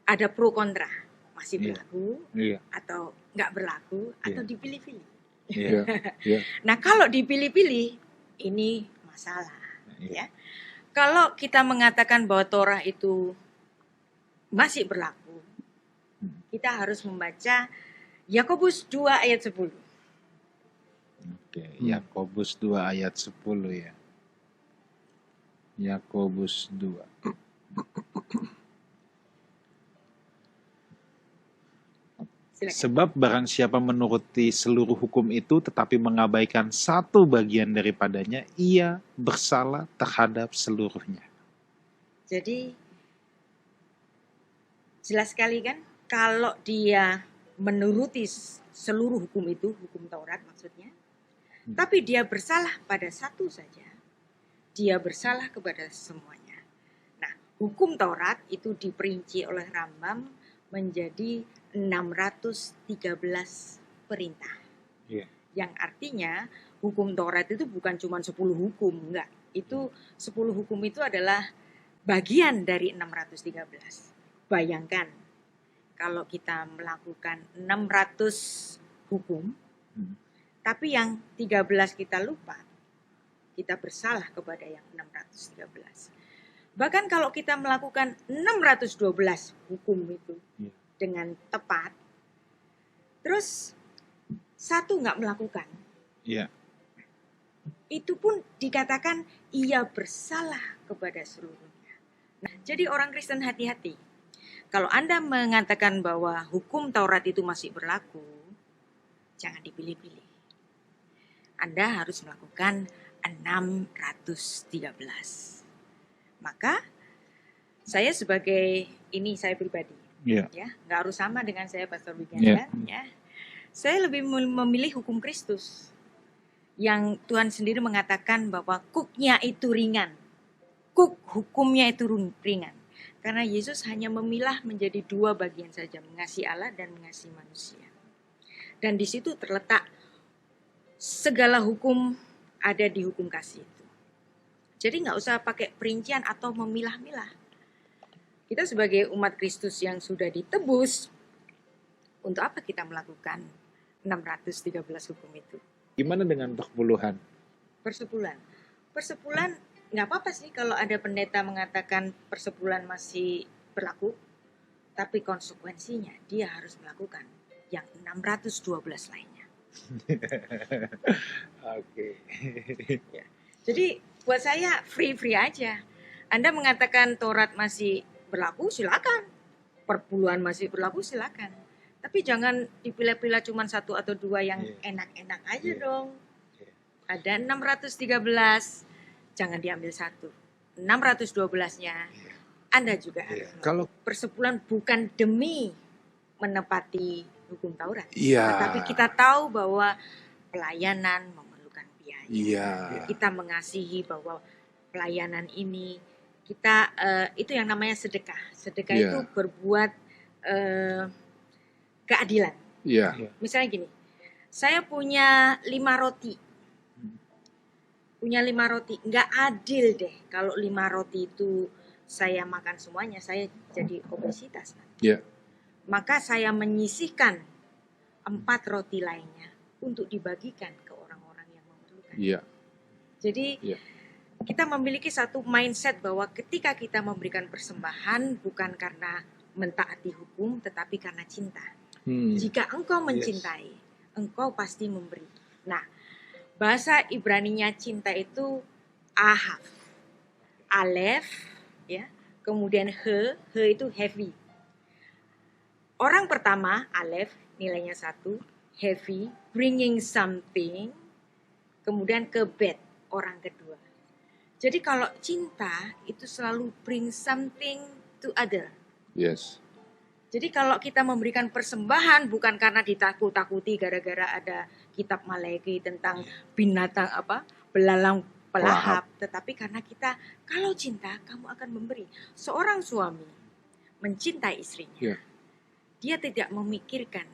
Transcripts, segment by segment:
ada pro kontra, masih Iya. berlaku Iya. atau nggak berlaku atau Iya. dipilih-pilih. Iya. Iya. Nah, kalau dipilih-pilih ini masalah, Iya. ya. Kalau kita mengatakan bahwa Torah itu masih berlaku, kita harus membaca Yakobus 2 ayat 10. Oke, Yakobus 2 ayat 10 ya. Yakobus 2. Silakan. Sebab barang siapa menuruti seluruh hukum itu tetapi mengabaikan satu bagian daripadanya, ia bersalah terhadap seluruhnya. Jadi jelas sekali kan, kalau dia menuruti seluruh hukum itu, hukum Taurat maksudnya, tapi dia bersalah pada satu saja, dia bersalah kepada semuanya. Nah, hukum Taurat itu diperinci oleh Rambam menjadi 613 perintah. Iya. Yang artinya hukum Taurat itu bukan cuma 10 hukum, enggak. Itu 10 hukum itu adalah bagian dari 613. Bayangkan kalau kita melakukan 600 hukum, tapi yang 13 kita lupa, kita bersalah kepada yang 613. Bahkan kalau kita melakukan 612 hukum itu dengan tepat, terus satu nggak melakukan, Iya. itu pun dikatakan ia bersalah kepada seluruhnya. Nah, jadi orang Kristen hati-hati. Kalau Anda mengatakan bahwa hukum Taurat itu masih berlaku, jangan dipilih-pilih. Anda harus melakukan 613. Maka saya sebagai saya pribadi, Iya. ya, nggak harus sama dengan saya Pastor Iya. Wiganda, ya. Saya lebih memilih hukum Kristus yang Tuhan sendiri mengatakan bahwa kuknya itu ringan, hukumnya itu ringan, karena Yesus hanya memilah menjadi 2 bagian saja, mengasihi Allah dan mengasihi manusia. Dan di situ terletak segala hukum ada di hukum kasih itu. Jadi nggak usah pakai perincian atau memilah-milah. Kita sebagai umat Kristus yang sudah ditebus, untuk apa kita melakukan 613 hukum itu? Gimana dengan persepuluhan? Persepuluhan nggak apa-apa sih kalau ada pendeta mengatakan persepuluhan masih berlaku, tapi konsekuensinya dia harus melakukan yang 612 lainnya. Oke. Ya. Jadi buat saya free aja. Anda mengatakan Taurat masih berlaku, silakan. Perpuluhan masih berlaku, silakan. Tapi jangan dipilih-pilih cuma 1 atau 2 yang enak-enak aja dong. Ada 613, jangan diambil 1. 612-nya Anda juga harus. Kalau persepuluhan bukan demi menepati hukum Taurat, Iya. tetapi kita tahu bahwa pelayanan memerlukan biaya. Iya. Kita mengasihi bahwa pelayanan ini kita itu yang namanya sedekah. Sedekah itu berbuat keadilan. Iya. Misalnya gini, saya punya 5 roti. Nggak adil deh kalau 5 roti itu saya makan semuanya, saya jadi obesitas. Iya. Maka saya menyisihkan 4 roti lainnya untuk dibagikan ke orang-orang yang memerlukan. Iya. Jadi kita memiliki satu mindset bahwa ketika kita memberikan persembahan bukan karena mentaati hukum, tetapi karena cinta. Jika engkau mencintai, engkau pasti memberi. Nah, bahasa Ibraninya cinta itu ahav, alef, ya, kemudian he itu heavy. Orang pertama, alef, nilainya 1, heavy, bringing something, kemudian ke bet, orang kedua. Jadi kalau cinta itu selalu bring something to other. Yes. Jadi kalau kita memberikan persembahan bukan karena ditakut-takuti gara-gara ada kitab Maleakhi tentang binatang belalang pelahap, tetapi karena kita kalau cinta kamu akan memberi. Seorang suami mencintai istrinya. Dia tidak memikirkan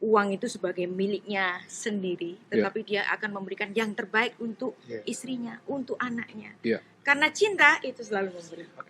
uang itu sebagai miliknya sendiri, tetapi dia akan memberikan yang terbaik untuk istrinya, untuk anaknya. Karena cinta itu selalu memberi.